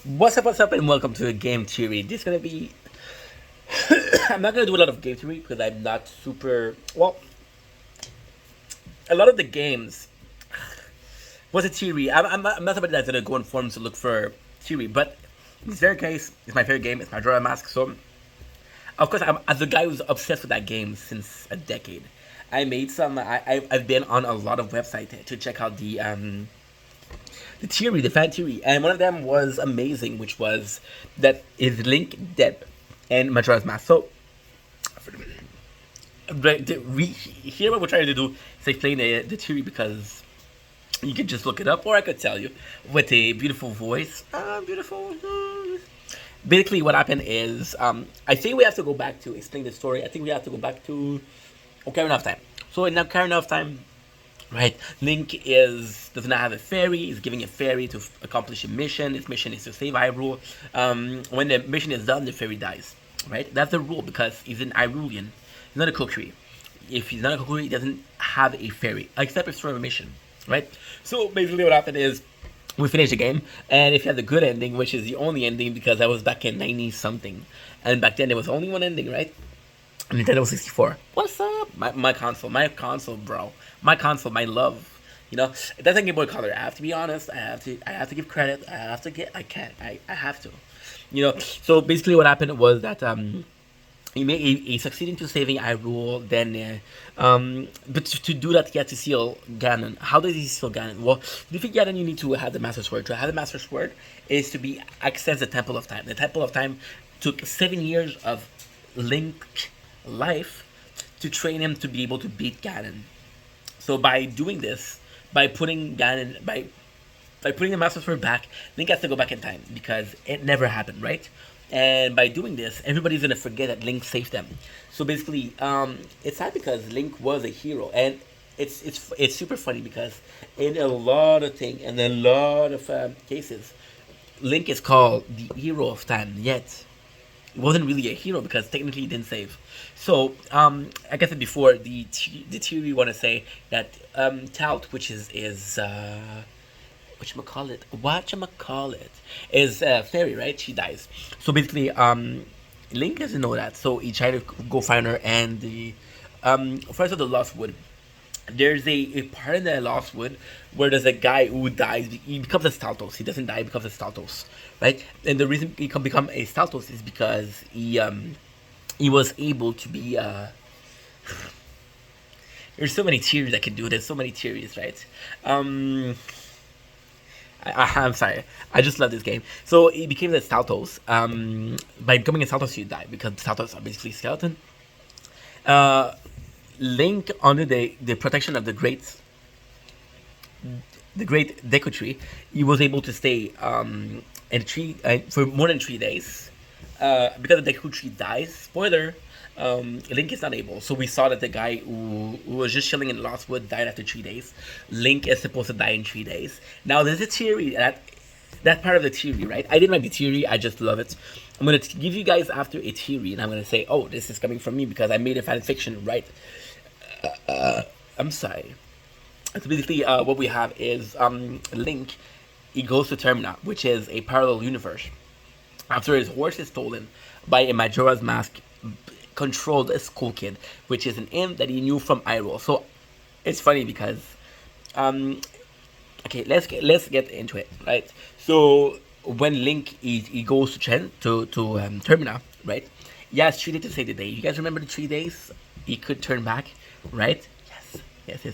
What's up, and welcome to a game theory. This is gonna be. I'm not gonna do a lot of game theory because I'm not super. Well, a lot of the games. What's a theory? I'm not somebody that's gonna go on forums to look for theory, but in this very case, it's my favorite game. It's Majora Mask. So, of course, I'm as a guy who's obsessed with that game since a decade. I made some. I've been on a lot of websites to check out the theory, the fan theory, and one of them was amazing, which was that is Link dead and Majora's Mask. So, here what we're trying to do is explain the theory because you can just look it up, or I could tell you with a beautiful voice. Beautiful. Basically, what happened is, I think we have to go back to explain the story. I think we have to go back to Ocarina of Time. So in Ocarina of Time, right, Link does not have a fairy. He's giving a fairy to accomplish a mission. His mission is to save Hyrule. When the mission is done, the fairy dies. Right, that's the rule because he's an Hyrulean. He's not a Kokiri. If he's not a Kokiri, he doesn't have a fairy, except it's for a mission. Right. So basically, what happened is we finished the game, and if you had the good ending, which is the only ending because that was back in 90 something, and back then there was only one ending, right? Nintendo 64. What's up? My console, bro. My console, my love. You know, it doesn't Game Boy Color. I have to be honest. I have to give credit. I can't. I have to. You know. So basically, what happened was that he succeeded to saving Hyrule. Then, but to do that, he had to seal Ganon. How does he seal Ganon? Well, to defeat Ganon, you need to have the Master Sword. To have the Master Sword is to be access the Temple of Time. The Temple of Time took 7 years of Link life to train him to be able to beat Ganon. So by doing this, by putting Ganon, by putting the Master Sword back, Link has to go back in time because it never happened, right? And by doing this, everybody's gonna forget that Link saved them. So basically, it's sad because Link was a hero, and it's super funny because in a lot of things and a lot of cases, Link is called the hero of time. Yet he wasn't really a hero because technically he didn't save. So, like I said before, the theory want to say that Tout, which is whatchamacallit, is fairy, right? She dies. So basically, Link doesn't know that. So he tried to go find her, and the first of the Lost Wood. There's a part in the Lost Wood where there's a guy who dies. He becomes a Staltos. He doesn't die. He becomes a Staltos, right? And the reason he can become a Staltos is because he was able to be. There's so many theories I can do. There's so many theories, right? I'm sorry. I just love this game. So he became the Staltos. By becoming a Staltos, you die because Staltos are basically skeleton. Uh, Link, under the protection of the great Deku Tree, he was able to stay in a tree for more than 3 days. Because the Deku Tree dies, spoiler, Link is not able. So we saw that the guy who was just chilling in Lostwood died after 3 days. Link is supposed to die in 3 days. Now there's a theory that part of the theory, right? I didn't write the theory. I just love it. I'm gonna give you guys after a theory, and I'm gonna say, oh, this is coming from me because I made a fan fiction, right? I'm sorry. So basically, what we have is Link. He goes to Termina, which is a parallel universe. After his horse is stolen by a Majora's Mask controlled Skull Kid, which is an imp that he knew from Hyrule. So it's funny because, okay, let's get into it, right? So when Link he goes to Termina, right? He has 3 days to save the day. You guys remember the 3 days? He could turn back, right? Yes.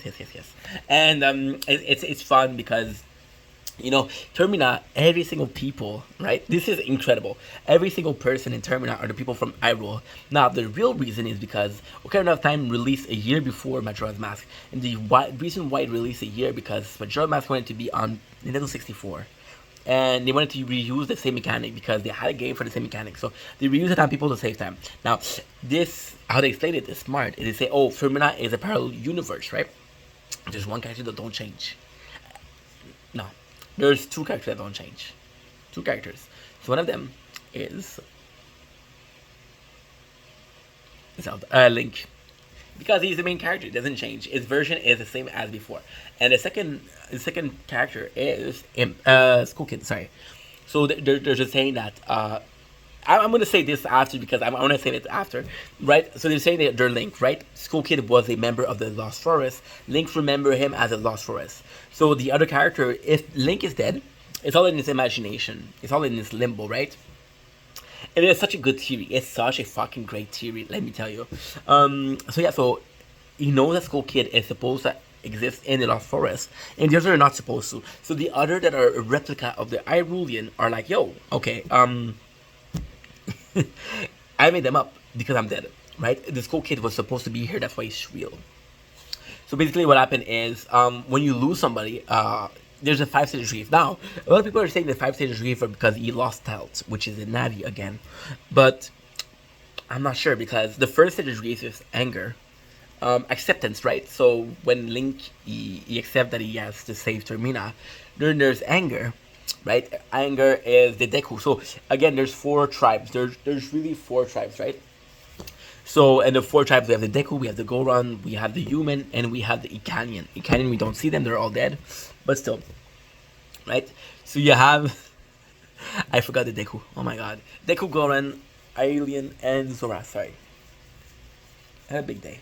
And it's fun because Termina, every single people, right? This is incredible. Every single person in Termina are the people from Hyrule. Now, the real reason is because Ocarina of Time released a year before Majora's Mask. And the reason why it released a year because Majora's Mask wanted to be on Nintendo 64. And they wanted to reuse the same mechanic because they had a game for the same mechanic. So they reused it on people to save time. Now, this, how they explain it is smart. They say, oh, Termina is a parallel universe, right? There's one character that don't change. No, there's 2 characters that don't change. 2 characters. So one of them is Zelda, Link, because he's the main character. It doesn't change. His version is the same as before. And the second character is Skull Kid. Sorry. So they're just saying that. I'm going to say this after because I'm going to say it after, right? So they're saying that they're linked, right? Skull Kid was a member of the Lost Forest. Link remember him as a Lost Forest. So the other character, if Link is dead, it's all in his imagination. It's all in his limbo, right? And it's such a good theory. It's such a fucking great theory, let me tell you. So yeah, so you know that Skull Kid is supposed to exist in the Lost Forest, and the others are not supposed to. So the other that are a replica of the Irulian are like, yo, okay, I made them up because I'm dead, right? This Skull Kid was supposed to be here, that's why he's real. So basically, what happened is when you lose somebody, there's a 5-stage grief. Now, a lot of people are saying the 5-stage grief are because he lost health, which is a Navi again. But I'm not sure because the first stage of grief is anger, acceptance, right? So when Link he accepts that he has to save Termina, then there's anger, right? Anger is the Deku. So again, there's 4 tribes. There's really 4 tribes, right? So, and the 4 tribes, we have the Deku, we have the Goron, we have the Human, and we have the Ikanian. Ikanian, we don't see them, they're all dead. But still, right? So you have, I forgot the Deku, oh my god. Deku, Goron, Alien, and Zora, sorry. I had a big day.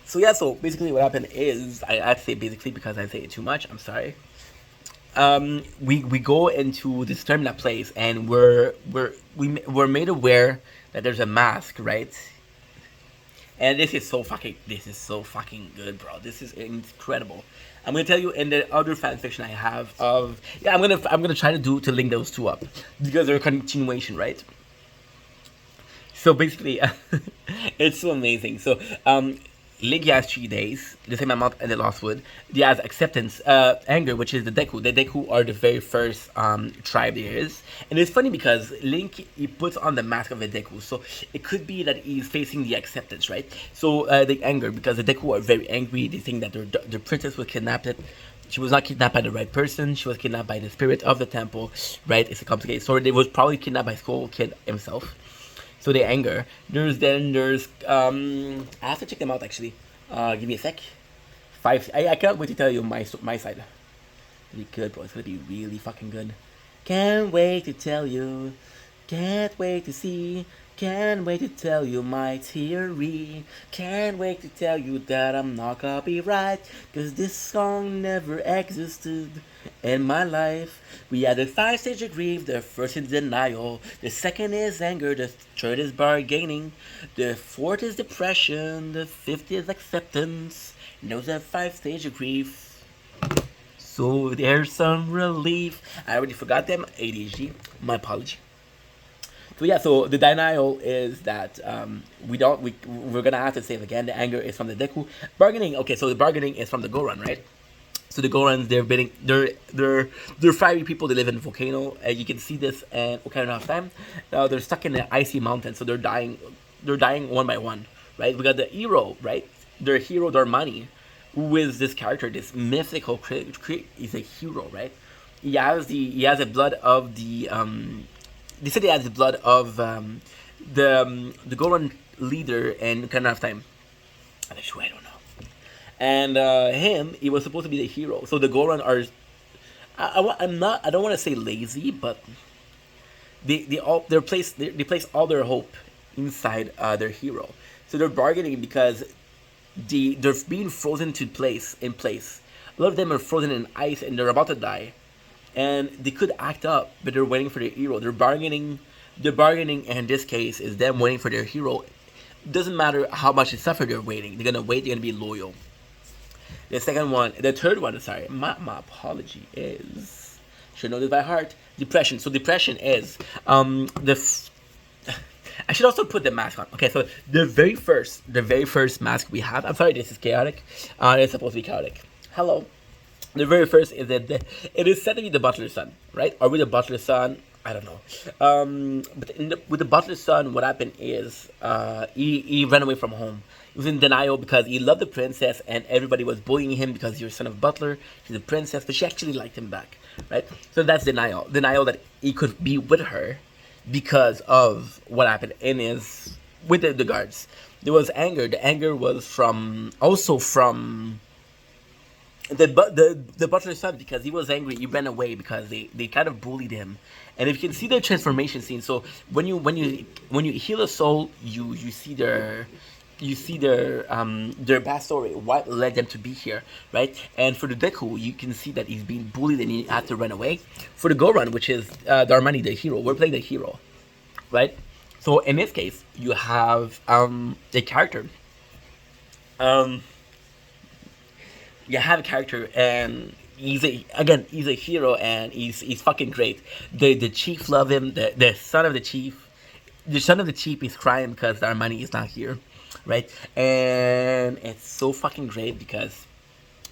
So yeah, so basically what happened is, I say basically because I say it too much, I'm sorry. We go into this terminal place, and we're made aware that there's a mask, right? And this is so fucking good, bro. This is incredible. I'm gonna tell you in the other fan fiction I have of yeah, I'm gonna try to link those two up because they're a continuation, right? So basically, it's so amazing. So Link has 3 days, the same amount as the Lost Wood. He has acceptance, anger, which is the Deku. The Deku are the very first tribe there is. And it's funny because Link, he puts on the mask of the Deku. So it could be that he's facing the acceptance, right? So the anger, because the Deku are very angry. They think that their princess was kidnapped. She was not kidnapped by the right person. She was kidnapped by the spirit of the temple, right? It's a complicated story. They was probably kidnapped by Skull Kid himself. So the anger. There's I have to check them out actually. Give me a sec. I cannot wait to tell you my side. It's gonna be good, bro. It's gonna be really fucking good. Can't wait to tell you. Can't wait to see. Can't wait to tell you my theory. Can't wait to tell you that I'm not gonna be right. Cause this song never existed in my life. We had the 5 stage of grief. The first is denial. The second is anger. The third is bargaining. The fourth is depression. The fifth is acceptance. And those are 5 stage of grief. So there's some relief. I already forgot them. ADHD. My apology. So yeah, so the denial is that we're gonna have to say it again. The anger is from the Deku. Bargaining, okay, so the bargaining is from the Goron, right? So the Gorons, they're fiery people. They live in a volcano, and you can see this in Ocarina of Time. They're stuck in the icy mountain, so they're dying one by one, right? We got the hero, right? Their hero Darmani, who is this character, this mythical he's a hero, right? He has the blood of the they said he has the blood of the Goron leader in Ocarina of Time. I'm not sure, I don't know. And he was supposed to be the hero. So the Goron are, I don't want to say lazy, but they place all their hope inside their hero. So they're bargaining because they're being frozen in place. A lot of them are frozen in ice and they're about to die, and they could act up, but they're waiting for their hero. They're bargaining. In this case is them waiting for their hero. It doesn't matter how much they suffer. They're waiting. They're gonna wait. They're gonna be loyal. The third one, sorry, my apology is, should know this by heart. Depression. So depression is I should also put the mask on. Okay, so the very first mask we have. I'm sorry, this is chaotic. It's supposed to be chaotic. Hello. The very first is that it is said to be the butler's son, right? Are we the butler's son? I don't know. But with the butler's son, what happened is he ran away from home. He was in denial because he loved the princess and everybody was bullying him because you're son of butler. She's a princess, but she actually liked him back, right? So that's denial. Denial that he could be with her because of what happened with the guards. There was anger. The anger was from the butler's son because he was angry. He ran away because they kind of bullied him, And if you can see their transformation scene, so when you heal a soul, you see their backstory, what led them to be here, right? And for the Deku, you can see that he's being bullied and he had to run away. For the Goran, which is the Armani, the hero, we're playing the hero, right? So in this case, you have a character. Um, you have a character, and he's a hero, and he's fucking great. The chief love him. The son of the chief, is crying because our money is not here, right? And it's so fucking great because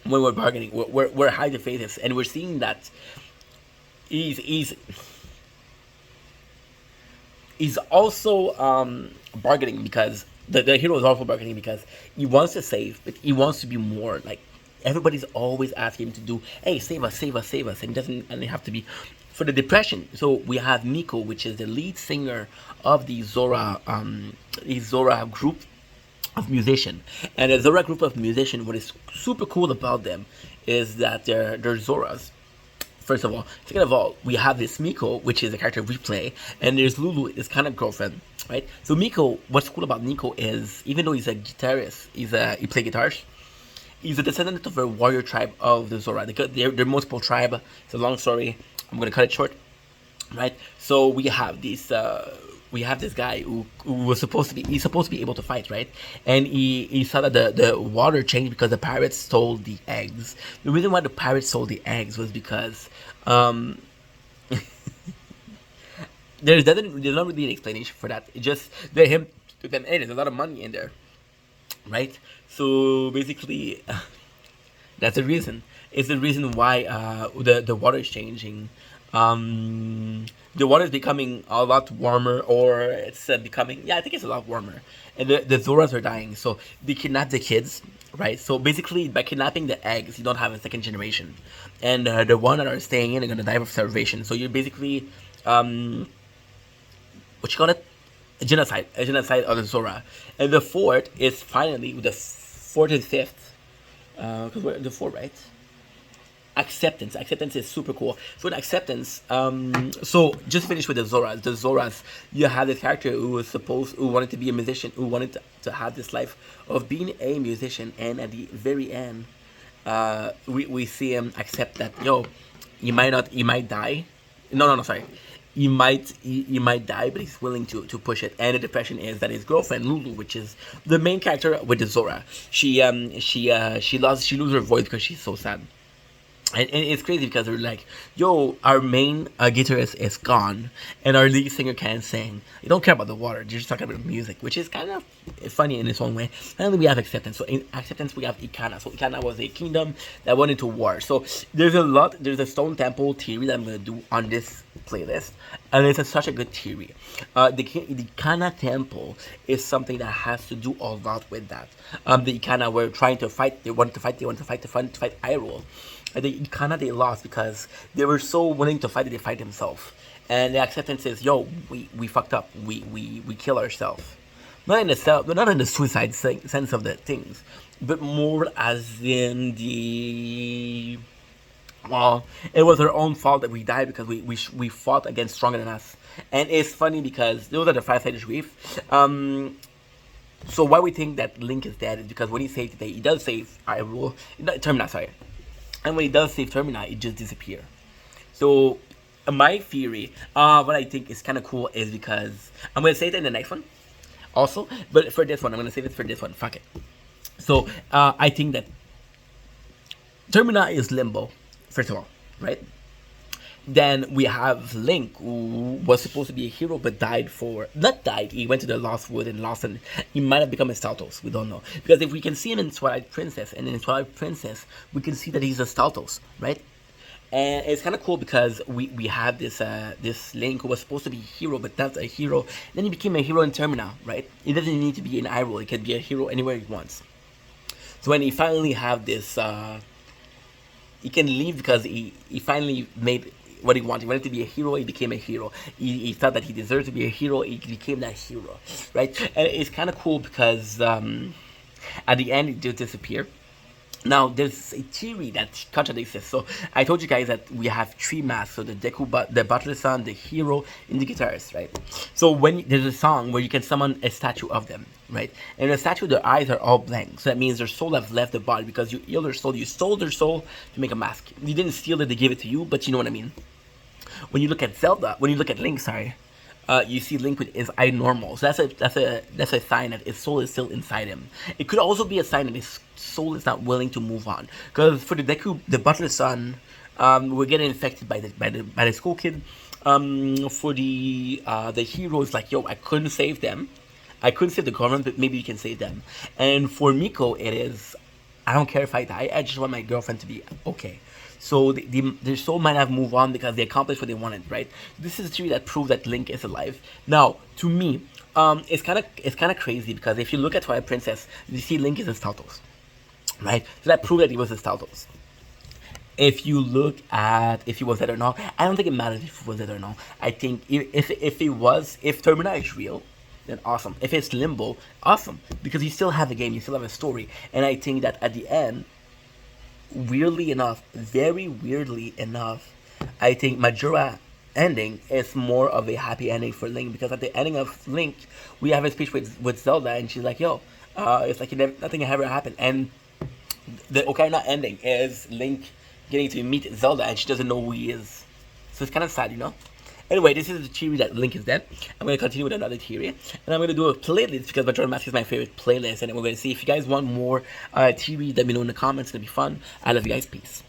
when we're bargaining, we're high to faces, and we're seeing that he's he's also bargaining because the hero is also bargaining because he wants to save, but he wants to be more like everybody's always asking him to do. Hey, save us, save us, save us, and it doesn't and it have to be for the depression. So we have Nico, which is the lead singer of the Zora group of musician, and the Zora group of musician. What is super cool about them is that they're Zoras. First of all, second of all, we have this Miko, which is a character we play, and there's Lulu, his kind of girlfriend, right? So Miko, what's cool about Nico is even though he's a guitarist, he plays guitars. He's a descendant of a warrior tribe of the Zora. They're multiple tribe. It's a long story. I'm gonna cut it short, right? So we have this guy who was he's supposed to be able to fight, right? And he saw that the water changed because the pirates stole the eggs. The reason why the pirates stole the eggs was because there's not really an explanation for that. It just they him to them. Hey, there's a lot of money in there, right? So basically, that's the reason. It's the reason why the water is changing. The water is becoming a lot warmer, or it's becoming, yeah, I think it's a lot warmer. And the Zoras are dying, so they kidnap the kids, right? So basically, by kidnapping the eggs, you don't have a second generation, and the one that are staying in are gonna die of starvation. So you're basically, what you call it, a genocide of the Zora. And the fourth is finally the fourth and fifth, because we're the four, right? Acceptance is super cool. So in acceptance, so just finish with the Zoras. You have this character who wanted to be a musician, who wanted to have this life of being a musician, and at the very end, we see him accept that, yo, he might die. No, sorry. He might die, but he's willing to push it. And the depression is that his girlfriend Lulu, which is the main character with the Zora, she loses her voice because she's so sad. And it's crazy because they're like, yo, our main guitarist is gone, and our lead singer can't sing. They don't care about the water, they're just talking about music, which is kind of funny in its own way. And then we have acceptance. So in acceptance, we have Ikana. So Ikana was a kingdom that went into war. So there's a stone temple theory that I'm going to do on this playlist, and such a good theory. The Ikana temple is something that has to do a lot with that. The Ikana were trying to fight, they wanted to fight Hyrule. They lost because they were so willing to fight that they fight themselves. And the acceptance is, yo, we fucked up. We kill ourselves. Not in the suicide sense of the things, but more as in the, well, it was our own fault that we died because we fought against stronger than us. And it's funny because those are the five-sided reef. So why we think that Link is dead is because when he saves today, he does save Hyrule. Termina, sorry. And when he does save Termina, it just disappears. So, my theory, what I think is kind of cool is because I'm going to say it in the next one also, but for this one, I'm going to save it for this one. Fuck it. So, I think that Termina is Limbo, first of all, right? Then we have Link, who was supposed to be a hero but not died, he went to the Lost Wood and lost, and he might have become a Staltos, we don't know. Because if we can see him in Twilight Princess, and in Twilight Princess, we can see that he's a Staltos, right? And it's kind of cool because we have this Link who was supposed to be a hero but not a hero. Then he became a hero in Termina, right? He doesn't need to be in Hyrule, he can be a hero anywhere he wants. So when he finally have this, he can leave because he finally made what he wanted. He wanted to be a hero, he became a hero. He thought that he deserved to be a hero, he became that hero, right? And it's kind of cool because at the end, it just disappeared. Now, there's a theory that contradicts this. So, I told you guys that we have three masks. So, the Deku, the Butler Son, the Hero, and the Guitarist, right? So, when there's a song where you can summon a statue of them, right? And the statue, their eyes are all blank. So, that means their soul have left the body because you heal their soul. You stole their soul to make a mask. You didn't steal it, they gave it to you, but you know what I mean. When you look at Zelda, when you look at Link, sorry, you see Link with his eye normal. So that's a sign that his soul is still inside him. It could also be a sign that his soul is not willing to move on. Because for the Deku, the Butler Son, we're getting infected by the school kid. For the hero, it's like, yo, I couldn't save them. I couldn't save the government, but maybe you can save them. And for Miko, it is, I don't care if I die. I just want my girlfriend to be okay. So their soul might have moved on because they accomplished what they wanted, right? This is a theory that proves that Link is alive. Now, to me, it's kind of crazy because if you look at Twilight Princess, you see Link is his Staltos, right? So that proved that he was his Staltos. If you look at if he was dead or not, I don't think it matters if he was dead or not. I think if Termina is real, then awesome. If it's Limbo, awesome, because you still have a game, you still have a story, and I think that at the end, weirdly enough, very weirdly enough, I think Majora ending is more of a happy ending for Link because at the ending of Link, we have a speech with Zelda, and she's like, "Yo, it's like nothing ever happened." And the Ocarina ending is Link getting to meet Zelda, and she doesn't know who he is. So it's kind of sad, you know. Anyway, this is the theory that Link is dead. I'm going to continue with another theory. And I'm going to do a playlist because Majora Mask is my favorite playlist. And then we're going to see if you guys want more theories, let me know in the comments. It's going to be fun. I love you guys. Peace.